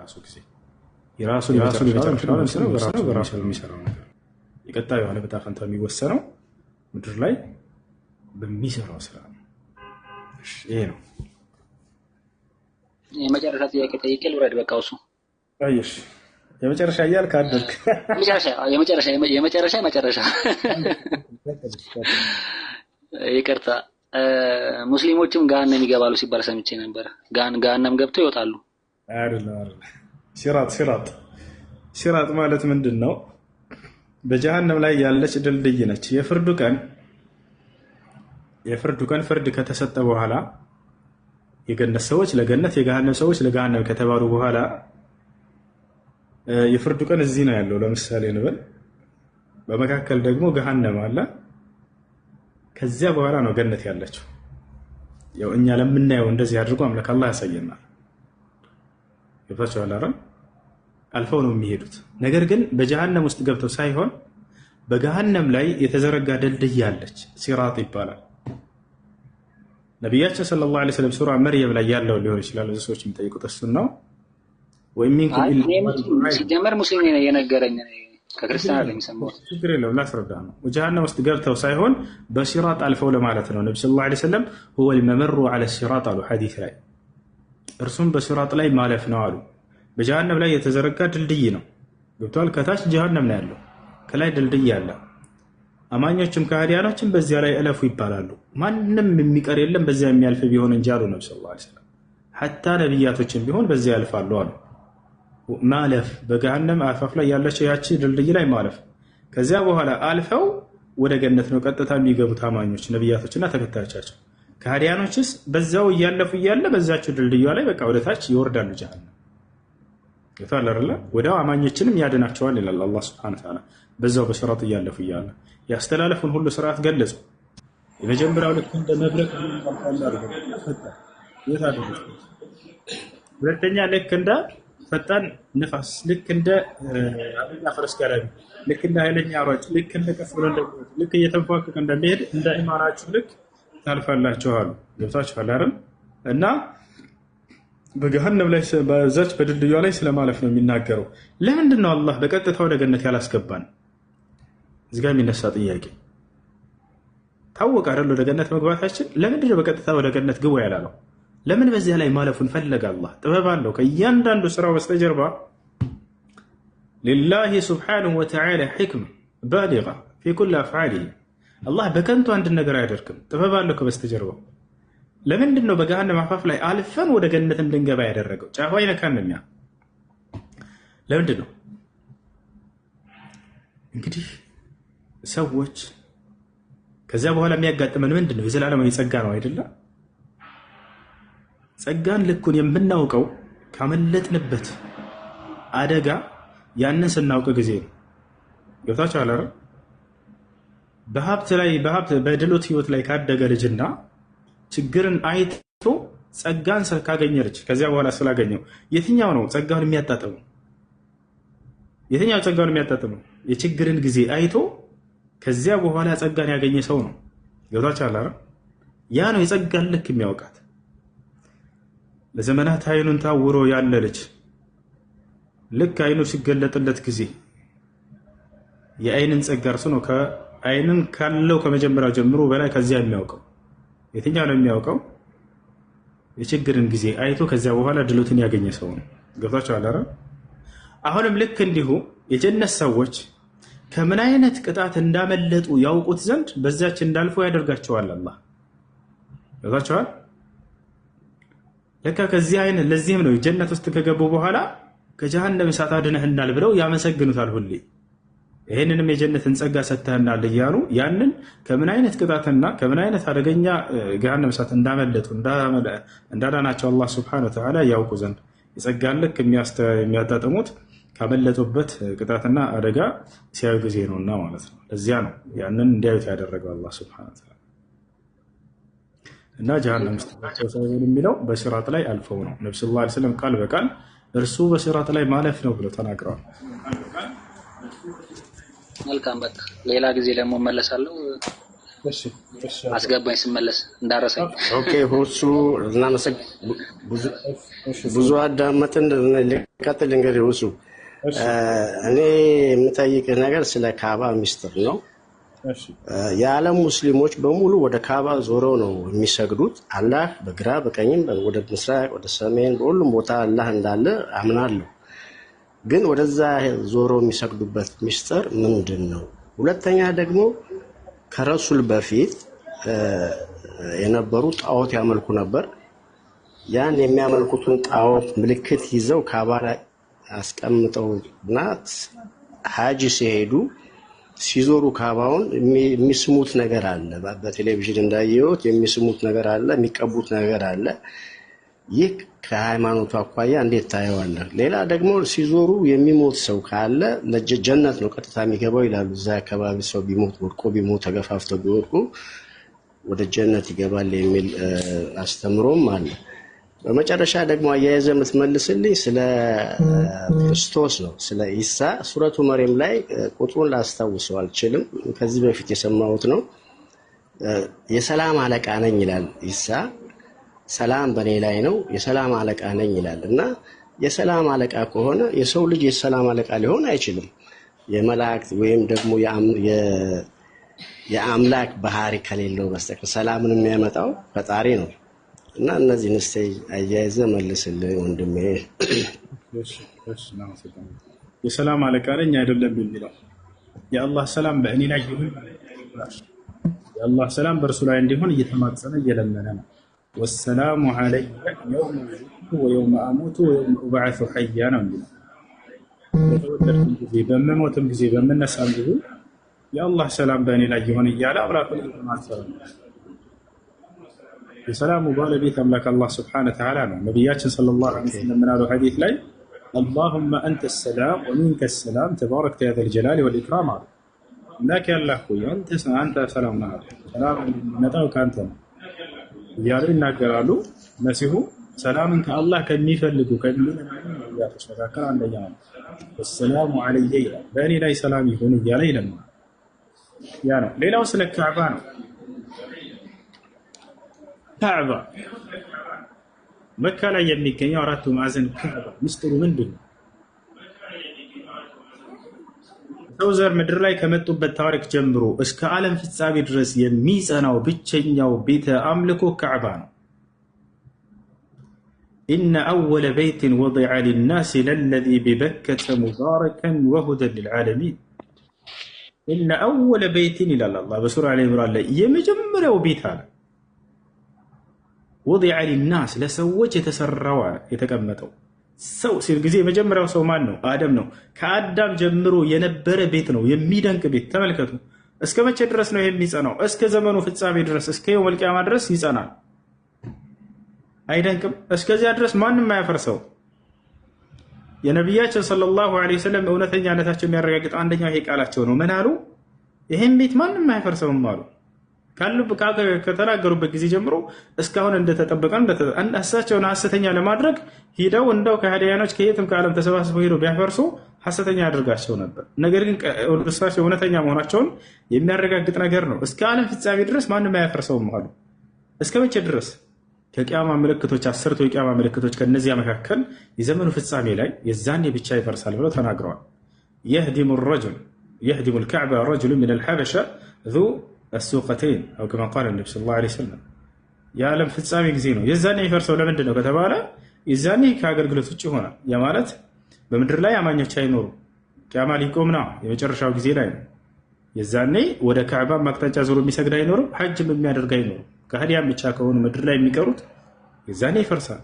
በራሱ ጊዜ የራሱ በራሱ የሚሰራው ነገር የቀጣዩ ዓለም ዕጣ ፈንታ የሚወሰነው ምድር ላይ በሚሰራው ስራ ነው። ይሄ ነው የመጨረሻ ጥያቄ ጠይቄ ልውረድ። በቃ እሱ አይሽ የመጨረሻ እያልክ አደርክ። የመጨረሻ ይቅርታ። ሙስሊሞችም ገሃነም ይገባሉ ሲባል ሰምቼ ነበር። ገሃነም ገብተው ይወጣሉ? አይደለም። ሲራጥ ማለት ምንድነው? በጀሃነም ላይ ያለች ድልድይ ነች። የፍርዱ ቀን ፍርድ ከተሰጠ በኋላ የገነት ሰዎች ለገነት የገሃነም ሰዎች ለገሃነም ከተባሉ በኋላ የፍርዱ ቀን እዚህ ነው ያለው። ለምሳሌ እንበል በመካከል ደግሞ ገሃነም አለ። ከዚያ በኋላ ነው ገነት ያለችው። ያው እኛ ለምናየው እንደዚህ አድርጎ አምላክ አላህ ያሳየናል። ይፈቻል አይደል? አልፈው ነው የሚሄዱት። ነገር ግን በጀሃነም ውስጥ ገብተው ሳይሆን በገሃነም ላይ የተዘረጋ ድልድይ አለች፣ ሲራጥ ይባላል። ነቢያችን ሰለላሁ ዐለይሂ ወሰለም ሱራ መርየም ላይ ያለው ሊሆን ይችላል። ብዙ ሰዎች የሚጠይቁት እሱን ነው። ወይም ሚንኩም ሲጀመር ሙስሊም ነው የነገረኝ፣ ከክርስቲያን አይደለም የሰማሁት። ችግር የለውም ላስረዳ ነው። ጀሃነም ውስጥ ገብተው ሳይሆን በሲራጥ አልፈው ለማለት ነው። ነብዩ ሰለላሁ ዐለይሂ ወሰለም هو الممر على الصراط አሉ ሐዲስ ላይ። እርሱም በሲራጥ ላይ ማለፍ ነው አሉ። በጀሃነም ላይ የተዘረጋ ድልድይ ነው። ገብቷል። ከታች ጀሃነም ነው ያለው፣ ከላይ ድልድይ አለ። አማኞችም ከሃዲያኖችም በዚያ ላይ እለፉ ይባላሉ። ማንም የሚቀር የለም በዚያ የሚያልፍ ቢሆን እንጂ አሉ ነብዩ ሰለላሁ ዐለይሂ ወሰለም። ሐታ ነብያቶችም ቢሆን በዚያ ያልፋሉ አሉ። ማለፍ በገሃነም አፋፍ ላይ ያለችው ያቺ ድልድይ ላይ ማለፍ። ከዚያ በኋላ አልፈው ወደ ገነት ነው ቀጥታ የሚገቡት አማኞች ነብያቶችና ተከታዮቻቸው። ከሃዲያኖችስ በዛው እያለፉ እያለ በዛቸው ድልድዩ ላይ በቃ ወደታች ይወርዳሉ ጀሃነም። ይታል አይደለ? ወዲያው አማኞችንም ያድናቸዋል ይላል አላህ Subhanahu Wa Ta'ala። በዛው በሲራጥ እያለፉ እያለ ያስተላለፉን ሁሉ ስርዓት ገለጹ። የመጀመሪያው ልክ እንደ መብረቅ ሁለተኛ ልክ እንደ ፈጣን ነፋስ፣ ልክ እንደ አደጋ ፈረስ ጋላቢ፣ ልክ እንደ ኃይለኛ ሯጭ፣ ልክ እንደ ከፍ ብሎ ልክ እየተንፏቀቀ እንደሚሄድ እንደ ኢማናችሁ ልክ ታልፋላችሁ አሉ። ገብታችኋል አይደል? እና በገሃነም ላይ በዛች በድልድዩ ላይ ስለማለፍ ነው የሚናገረው። ለምንድን ነው አላህ በቀጥታ ወደ ገነት ያላስገባን? እዚህ ጋር የሚነሳ ጥያቄ ታወቀ አይደል? ወደ ገነት መግባታችን ለምንድን ነው በቀጥታ ወደ ገነት ግቡ ያላለው? ለምን በዚያ ላይ ማለፉን ፈለገ? አላህ ጥበብ አለው። ከእያንዳንዱ ስራው በስተጀርባ ሊላሂ ሱብሓነሁ ወተዓላ ሕክማ ባሊጋ ፊ ኩሊ አፍዓሊሂ። አላህ በከንቱ አንድ ነገር አያደርግም፣ ጥበብ አለው ከበስተጀርባው። ለምንድን ነው በገሃነም አፋፍ ላይ አልፈን ወደ ገነት እንድንገባ ያደረገው? ጫፉ አይነካንም። ያ ለምንድን ነው እንግዲህ ሰዎች ከዚያ በኋላ የሚያጋጥመን ምንድን ነው? የዘላለማዊ ጸጋ ነው አይደለ? ጸጋን ልኩን የምናውቀው ካመለጥንበት አደጋ ያንን ስናውቅ ጊዜ ነው። ገብታችኋል አይደል? በሀብት በድሎት ህይወት ላይ ካደገ ልጅና ችግርን አይቶ ጸጋን ካገኘ ልጅ ከዚያ በኋላ ስላገኘው የትኛው ነው ጸጋውን የሚያጣጥመው? የትኛው ጸጋውን የሚያጣጥመው? የችግርን ጊዜ አይቶ ከዚያ በኋላ ጸጋን ያገኘ ሰው ነው። ገብታችኋል አይደል? ያ ነው የጸጋን ልክ የሚያውቃት። ለዘመናት አይኑን ታውሮ ያለ ልጅ ልክ አይኑ ሲገለጥለት ጊዜ የአይንን ጸጋ እርሱ ነው አይንን ካለው ከመጀመሪያው ጀምሮ በላይ ከዚያ የሚያውቀው። የትኛው ነው የሚያውቀው? የችግርን ጊዜ አይቶ ከዚያ በኋላ ድሎትን ያገኘ ሰው ነው። ገብታችኋል አይደል? አሁንም ልክ እንዲሁ የጀነት ሰዎች ከምን አይነት ቅጣት እንዳመለጡ ያውቁት ዘንድ በዛች እንዳልፉ ያደርጋቸዋል አላህ። ገብታችኋል? ለካ ከዚህ አይነት ለዚህም ነው ጀነት ውስጥ ከገቡ በኋላ ከጀሃነም እሳት አድነህናል ብለው ያመሰግኑታል ሁሌ። ይሄንንም የጀነትን ጸጋ ሰጥተህናል እያሉ ያንን ከምን አይነት ቅጣትና ከምን አይነት አደገኛ ገሃነም እሳት እንዳመለጡ እንዳዳናቸው አላህ Subhanahu Wa Ta'ala ያውቁ ዘንድ የጸጋን ልክ የሚያጣጥሙት ካመለጡበት ቅጣትና አደጋ ሲያዩ ጊዜ ነውና ማለት ነው። ለዚያ ነው ያንን እንዲያዩት ያደረገው አላህ Subhanahu Wa Ta'ala። እና ጀሃነም ውስጥ ሳይሆን የሚለው በሲራጥ ላይ አልፈው ነው። ነብዩ ሰለላሁ ዐለይሂ ወሰለም ቃል በቃል እርሱ በሲራጥ ላይ ማለፍ ነው ብለው ተናግረዋል። መልካም በቃ ሌላ ጊዜ ደግሞ መለሳለሁ። እሺ እሺ አስገባኝ ስመለስ እንዳረሰኝ። ኦኬ ሁሱ እናመሰግ ብዙ አዳመጥን። ልቀጥል እንግዲህ ሁሱ እሺ እኔ የምጠይቅህ ነገር ስለ ካባ ሚስጥር ነው። እሺ የዓለም ሙስሊሞች በሙሉ ወደ ካባ ዞረው ነው የሚሰግዱት። አላህ በግራ በቀኝም ወደ ምስራቅ ወደ ሰሜን በሁሉም ቦታ አላህ እንዳለ አምናለሁ። ግን ወደዛ ዞረው የሚሰግዱበት ሚስጥር ምንድን ነው? ሁለተኛ ደግሞ ከረሱል በፊት የነበሩ ጣዖት ያመልኩ ነበር። ያን የሚያመልኩትን ጣዖት ምልክት ይዘው ካባ ላይ አስቀምጠውና ሀጂ ሲሄዱ ሲዞሩ ካባውን የሚስሙት ነገር አለ። በቴሌቪዥን እንዳየሁት የሚስሙት ነገር አለ፣ የሚቀቡት ነገር አለ። ይህ ከሃይማኖቱ አኳያ እንዴት ታየዋለህ? ሌላ ደግሞ ሲዞሩ የሚሞት ሰው ካለ ለጀነት ነው ቀጥታ የሚገባው ይላሉ። እዛ አካባቢ ሰው ቢሞት ወድቆ ቢሞት ተገፋፍተው ቢወድቁ ወደ ጀነት ይገባል የሚል አስተምሮም አለ። በመጨረሻ ደግሞ አያይዘ የምትመልስልኝ ስለ ክርስቶስ ነው፣ ስለ ኢሳ ሱረቱ መርየም ላይ ቁጥሩን ላስታውሰው አልችልም፣ ከዚህ በፊት የሰማሁት ነው። የሰላም አለቃ ነኝ ይላል ኢሳ። ሰላም በኔ ላይ ነው የሰላም አለቃ ነኝ ይላል እና የሰላም አለቃ ከሆነ የሰው ልጅ የሰላም አለቃ ሊሆን አይችልም። የመላእክት ወይም ደግሞ የአምላክ ባህሪ ከሌለው በስተቀር ሰላምን የሚያመጣው ፈጣሪ ነው። እና እነዚህን እስቲ አያይዘ መልስልኝ ወንድሜ። እሺ እሺ የሰላም አለቃ ነኝ አይደለም የሚለው የአላህ ሰላም በእኔ ላይ ይሁን፣ የአላህ ሰላም በእርሱ ላይ እንዲሆን እየተማጸነ እየለመነ ነው። ወሰላሙ ዐለይየ የውመ ወሊዱ ወየውመ አሙቱ ወየውመ ኡብዐሱ ሐያ ነው የሚለው። በተወለድኩም ጊዜ በምሞትም ጊዜ በምነሳም ጊዜ የአላህ ሰላም በእኔ ላይ ይሁን እያለ አምላኩን እየተማጸነ ነው። የሰላሙ ባለቤት አምላክ አላህ ሱብሓነሁ ወተዓላ ነው። ነቢያችን ሰለላሁ ዐለይሂ ወሰለም ምን አሉ ሐዲስ ላይ አላሁመ አንተ ሰላም ወሚንከ ሰላም ተባረክተ ያ ዘል ጀላሊ ወል ኢክራም አሉ። አምላክ ያላህ ሆይ አንተ ሰላም ነህ፣ ሰላም የሚመጣው ከአንተ ነው እያሉ ይናገራሉ። መሲሁ ሰላምን ከአላህ ከሚፈልጉ ከሚያቶች መካከል አንደኛ ነው። ወሰላሙ ዐለይየ ይላል፣ በእኔ ላይ ሰላም ይሁን እያለ ይለምናል። ያ ነው። ሌላው ስለ ካዕባ ነው። ካዕባ መካ ላይ የሚገኘው አራቱ ማዕዘን ካዕባ ምስጢሩ ምንድን ነው? ሰው ዘር ምድር ላይ ከመጡበት ታሪክ ጀምሮ እስከ ዓለም ፍጻሜ ድረስ የሚጸናው ብቸኛው ቤተ አምልኮ ካዕባ ነው። ኢነ አወለ በይትን ወዲዐ ሊናስ ለለዚ ቢበከተ ሙባረከን ወሁደን ሊልዓለሚን። ኢነ አወለ በይትን ይላል አላህ በሱራ አሊ ኢምራን ላይ የመጀመሪያው ቤት አለ ወዲዐ ሊናስ ለሰዎች የተሰራው የተቀመጠው ሰው ሲል ጊዜ የመጀመሪያው ሰው ማን ነው? አደም ነው። ከአዳም ጀምሮ የነበረ ቤት ነው። የሚደንቅ ቤት ተመልከቱ። እስከ መቼ ድረስ ነው የሚጸናው? እስከ ዘመኑ ፍጻሜ ድረስ እስከ የውመል ቂያማ ድረስ ይጸናል። አይደንቅም? እስከዚያ ድረስ ማንም አያፈርሰው። የነቢያችን ሰለላሁ ዐለይሂ ወሰለም እውነተኛነታቸው የሚያረጋግጥ አንደኛው ይሄ ቃላቸው ነው። ምን አሉ? ይሄን ቤት ማንም አያፈርሰውም አሉ። ከተናገሩበት ጊዜ ጀምሮ እስካሁን እንደተጠበቀ እሳቸውን ሐሰተኛ ለማድረግ ሂደው እንደው ከሃዲያኖች ከየትም ከዓለም ተሰባስበው ሄደው ቢያፈርሱ ሐሰተኛ ያደርጋቸው ነበር። ነገር ግን እሳቸው እውነተኛ መሆናቸውን የሚያረጋግጥ ነገር ነው። እስከ ዓለም ፍጻሜ ድረስ ማንም አያፈርሰውም አሉ። እስከ መቼ ድረስ? ከቂያማ ምልክቶች፣ አስርቱ የቂያማ ምልክቶች ከነዚያ መካከል የዘመኑ ፍጻሜ ላይ የዛኔ ብቻ ይፈርሳል ብለው ተናግረዋል። የህዲሙ ልከዕባ ረጅሉ ምን አልሐበሻ ዙ السوقتين أو كما قال النبي صلى الله عليه وسلم የዓለም ፍጻሜ ጊዜ ነው። የዛኔ የሚፈርሰው ለምንድን ነው ከተባለ የዛኔ ከአገልግሎት ውጭ ይሆናል። ያ ማለት በምድር ላይ አማኞች አይኖሩ፣ ቂያማ ሊቆም ነው፣ የመጨረሻው ጊዜ ላይ ነው። የዛኔ ወደ ካዕባ ማቅጣጫ ዞሮ የሚሰግድ አይኖርም፣ ሐጅም የሚያደርግ አይኖርም። ከሃዲያን ብቻ ከሆኑ ምድር ላይ የሚቀሩት የዛኔ ይፈርሳል።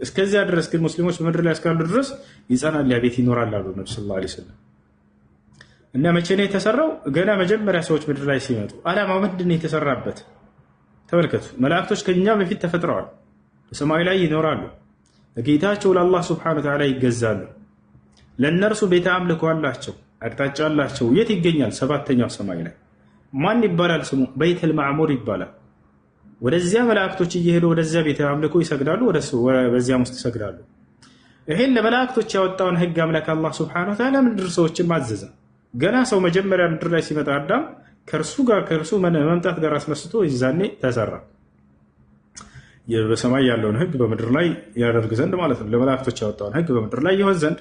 እስከዚያ ድረስ ግን ሙስሊሞች በምድር ላይ እስካሉ ድረስ ይጸናል፣ ያ ቤት ይኖራል አሉ ነብዩ ሰለላሁ ዐለይሂ ወሰለም። እና መቼ ነው የተሰራው? ገና መጀመሪያ ሰዎች ምድር ላይ ሲመጡ። ዓላማው ምንድን ነው የተሰራበት? ተመልከቱ። መላእክቶች ከኛ በፊት ተፈጥረዋል፣ በሰማይ ላይ ይኖራሉ፣ ለጌታቸው ለአላህ ሱብሓነሁ ወተዓላ ይገዛሉ። ለእነርሱ ቤተ አምልኮ አላቸው፣ አቅጣጫ አላቸው። የት ይገኛል? ሰባተኛው ሰማይ ላይ። ማን ይባላል ስሙ? በይተል ማዕሙር ይባላል። ወደዚያ መላእክቶች እየሄዱ ወደዚያ ቤተ አምልኮ ይሰግዳሉ፣ በዚያም ውስጥ ይሰግዳሉ። ይሄን ለመላእክቶች ያወጣውን ህግ አምላክ አላህ ሱብሓነሁ ወተዓላ ምድር ሰዎችን ማዘዘ። ገና ሰው መጀመሪያ ምድር ላይ ሲመጣ አዳም ከእርሱ መምጣት ጋር አስመስቶ ይዛኔ ተሰራ። በሰማይ ያለውን ህግ በምድር ላይ ያደርግ ዘንድ ማለት ነው። ለመላእክቶች ያወጣውን ህግ በምድር ላይ ይሆን ዘንድ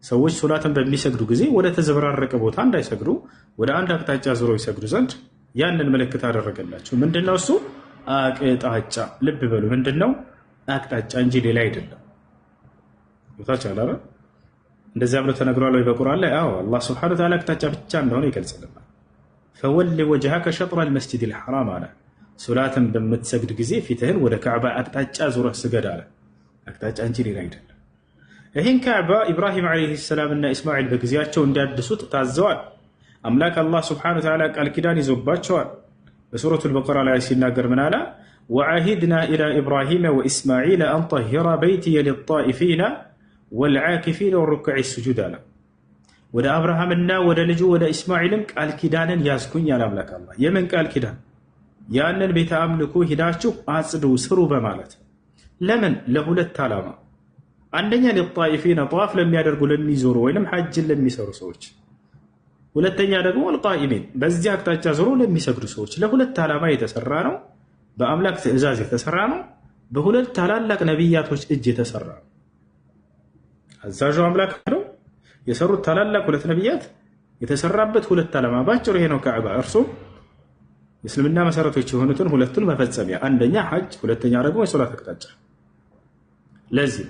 ሰዎች ሶላትን በሚሰግዱ ጊዜ ወደ ተዘበራረቀ ቦታ እንዳይሰግዱ ወደ አንድ አቅጣጫ ዞሮ ይሰግዱ ዘንድ ያንን ምልክት አደረገላቸው። ምንድነው እሱ? አቅጣጫ። ልብ በሉ፣ ምንድነው? አቅጣጫ እንጂ ሌላ አይደለም። ታቻላረ እንደዚያ ብሎ ተነግሯል ወይ በቁርአን ላይ? አዎ፣ አላህ Subhanahu Wa Ta'ala አቅጣጫ ብቻ እንደሆነ ይገልጽልናል። ፈወል ወጅሀከ ሸጥረ አልመስጂድ አልሐራም አለ። ሶላትን በምትሰግድ ጊዜ ፊትህን ወደ ካዕባ አቅጣጫ ዙረህ ስገድ አለ። አቅጣጫ እንጂ ሌላ አይደለም። ይህን ካዕባ ኢብራሂም ዓለይሂ ሰላም እና ኢስማዒል በጊዜያቸው እንዲያድሱት ታዘዋል። አምላክ አላህ Subhanahu Wa Ta'ala ቃል ኪዳን ይዞባቸዋል። በሱረቱል በቀራ ላይ ሲናገር ምን አለ? ወዐሂድና ኢላ ኢብራሂም ወኢስማዒል አን ጠሂራ በይቲየ ሊጣኢፊነ ወልዓኪፊነ ወሩክዕ ሱጁድ አለ። ወደ አብርሃምና ወደ ልጁ ወደ ኢስማዒልም ቃል ኪዳንን ያዝኩኝ ያለ አምላክ አላህ። የምን ቃል ኪዳን? ያንን ቤተ አምልኮ ሂዳችሁ አጽዱ፣ ስሩ በማለት ለምን? ለሁለት ዓላማ። አንደኛ ሊጣኢፊነ ጠዋፍ ለሚያደርጉ ለሚዞሩ ወይም ሐጅን ለሚሰሩ ሰዎች፣ ሁለተኛ ደግሞ አልቃኢሚን በዚህ አቅጣጫ ዞሮ ለሚሰግዱ ሰዎች። ለሁለት ዓላማ የተሰራ ነው። በአምላክ ትእዛዝ የተሰራ ነው። በሁለት ታላላቅ ነቢያቶች እጅ የተሰራ ነው። አዛዡ አምላክ ነው። የሰሩት ታላላቅ ሁለት ነቢያት የተሰራበት ሁለት ዓላማ ባጭሩ ይሄ ነው። ካዕባ እርሱም የእስልምና መሰረቶች የሆኑትን ሁለቱን መፈጸሚያ፣ አንደኛ ሐጅ፣ ሁለተኛ ደግሞ የሶላት አቅጣጫ። ለዚህ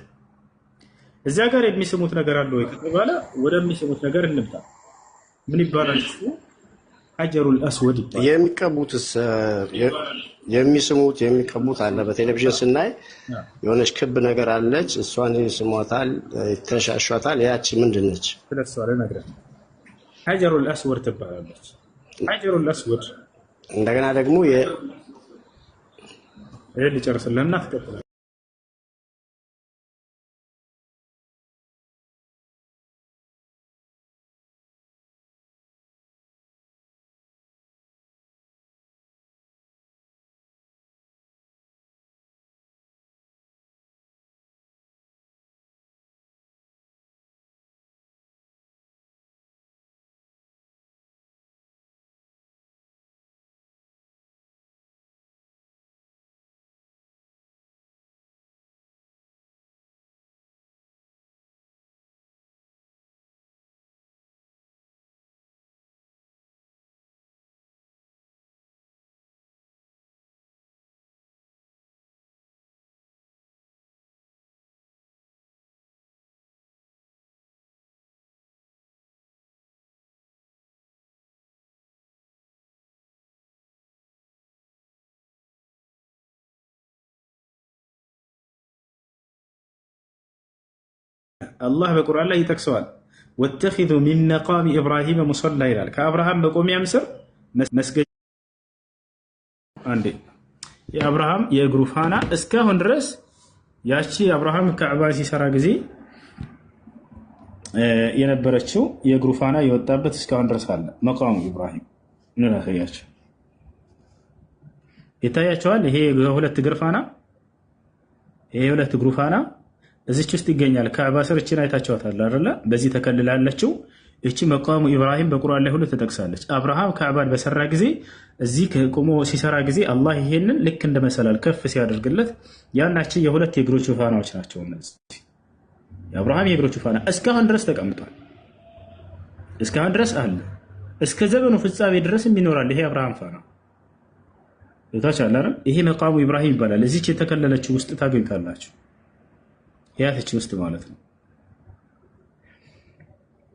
እዚያ ጋር የሚስሙት ነገር አለ ወይ ከተባለ ወደሚስሙት ነገር እንምጣ። ምን ይባላል? ሐጀሩል አስወድ ይባላል። የሚቀቡትስ የሚቀቡት አለ። በቴሌቪዥን ስናይ የሆነች ክብ ነገር አለች። እሷን ይስሟታል፣ ይተሻሿታል። ያቺ ምንድን ነች? ስለሷ ለነገር ሐጀሩል አስወድ ትባላለች። ሐጀሩል አስወድ እንደገና ደግሞ ይሄ ሊጨርስልህና ትቀጥላለህ። አላህ በቁርአን ላይ ይጠቅሰዋል። ወተኺዙ ሚን መቃሚ ኢብራሂም ሙሰላ ይላል። ከአብርሃም መቆሚያም ስር መስገጃ። አንዴ የአብርሃም የእግሩ ፋና እስካሁን ድረስ ያቺ አብርሃም ካዕባ ሲሰራ ጊዜ የነበረችው የእግሩ ፋና የወጣበት እስካሁን ድረስ አለ። መቃሙ ኢብራሂም ምን አሳያችሁ? ይታያቸዋል። ይሄ የሁለት እግር ፋና፣ ይሄ የሁለት እግሩ ፋና እዚች ውስጥ ይገኛል። ካዕባ ስር እቺን አይታችኋታል አይደለ? በዚህ ተከልላለችው። እቺ መቃሙ ኢብራሂም በቁርአን ላይ ሁሉ ተጠቅሳለች። አብርሃም ካዕባን በሰራ ጊዜ እዚህ ቆሞ ሲሰራ ጊዜ አላህ ይሄንን ልክ እንደ መሰላል ከፍ ሲያደርግለት ያናችን የሁለት የእግሮቹ ፋናዎች ናቸው። እነዚህ የአብርሃም የእግሮቹ ፋና እስካሁን ድረስ ተቀምጧል። እስካሁን ድረስ አለ። እስከ ዘመኑ ፍጻሜ ድረስም ይኖራል። ይሄ አብርሃም ፋና ይታቻላል። ይሄ መቃሙ ኢብራሂም ይባላል። እዚች የተከለለችው ውስጥ ታገኝታላችሁ። ያተች ውስጥ ማለት ነው።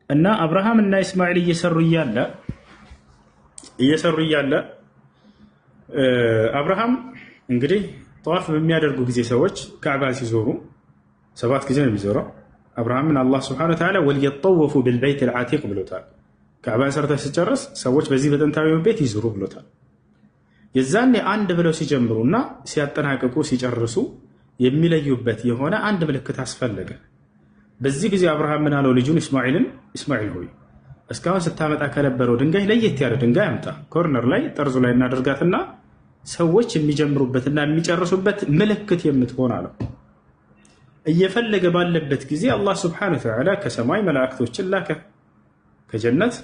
እና አብርሃም እና እስማኤል እየሰሩ እያለ አብርሃም እንግዲህ ጠዋፍ በሚያደርጉ ጊዜ ሰዎች ካዕባ ሲዞሩ 7 ጊዜ ነው የሚዞረው። አብርሃምን አላህ Subhanahu Wa Ta'ala ወልየጠወፉ بالبيت العتيق ብሎታል። ካዕባን ሰርተህ ሲጨርስ ሰዎች በዚህ በጥንታዊው ቤት ይዞሩ ብሎታል። የዛኔ አንድ ብለው ሲጀምሩና ሲያጠናቅቁ ሲጨርሱ የሚለዩበት የሆነ አንድ ምልክት አስፈለገ። በዚህ ጊዜ አብርሃም ምን አለው ልጁን እስማኤልን፣ እስማኤል ሆይ እስካሁን ስታመጣ ከነበረው ድንጋይ ለየት ያለ ድንጋይ አምጣ፣ ኮርነር ላይ ጠርዙ ላይ እናደርጋትና ሰዎች የሚጀምሩበትና የሚጨርሱበት ምልክት የምትሆን አለው። እየፈለገ ባለበት ጊዜ አላህ Subhanahu Wa Ta'ala ከሰማይ መላእክቶችን ላከ። ከጀነት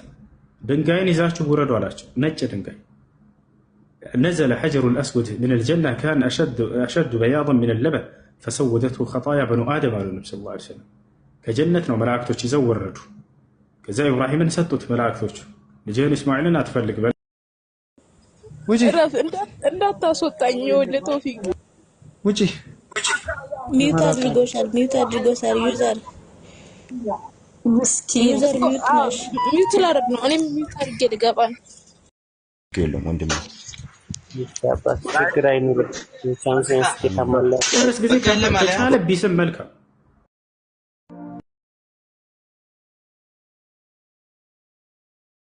ድንጋይን ይዛችሁ ውረዱ አላቸው። ነጭ ድንጋይ نزل حجر الأسود من الجنة كان أشد بياضا من اللبن فسودته خطايا بنو آدم على النبي صلى الله عليه وسلم كجنة ملاكتوش يزوردوا كذا إبراهيم نسطت ملاكتوش لجين إسماعيل أتفلق بل وجه انت تصوتني ولا توفيق وجه ميوت أدريغوشال يوزر مسكين يوزر ميوت لا رب أنا ميوت أرجع قبل كلهم عندنا ይቻባል ችግር አይኑር ቻንስ ያስከታማለ እርስ ጊዜ ካለ ማለት አለ ቢስም መልካም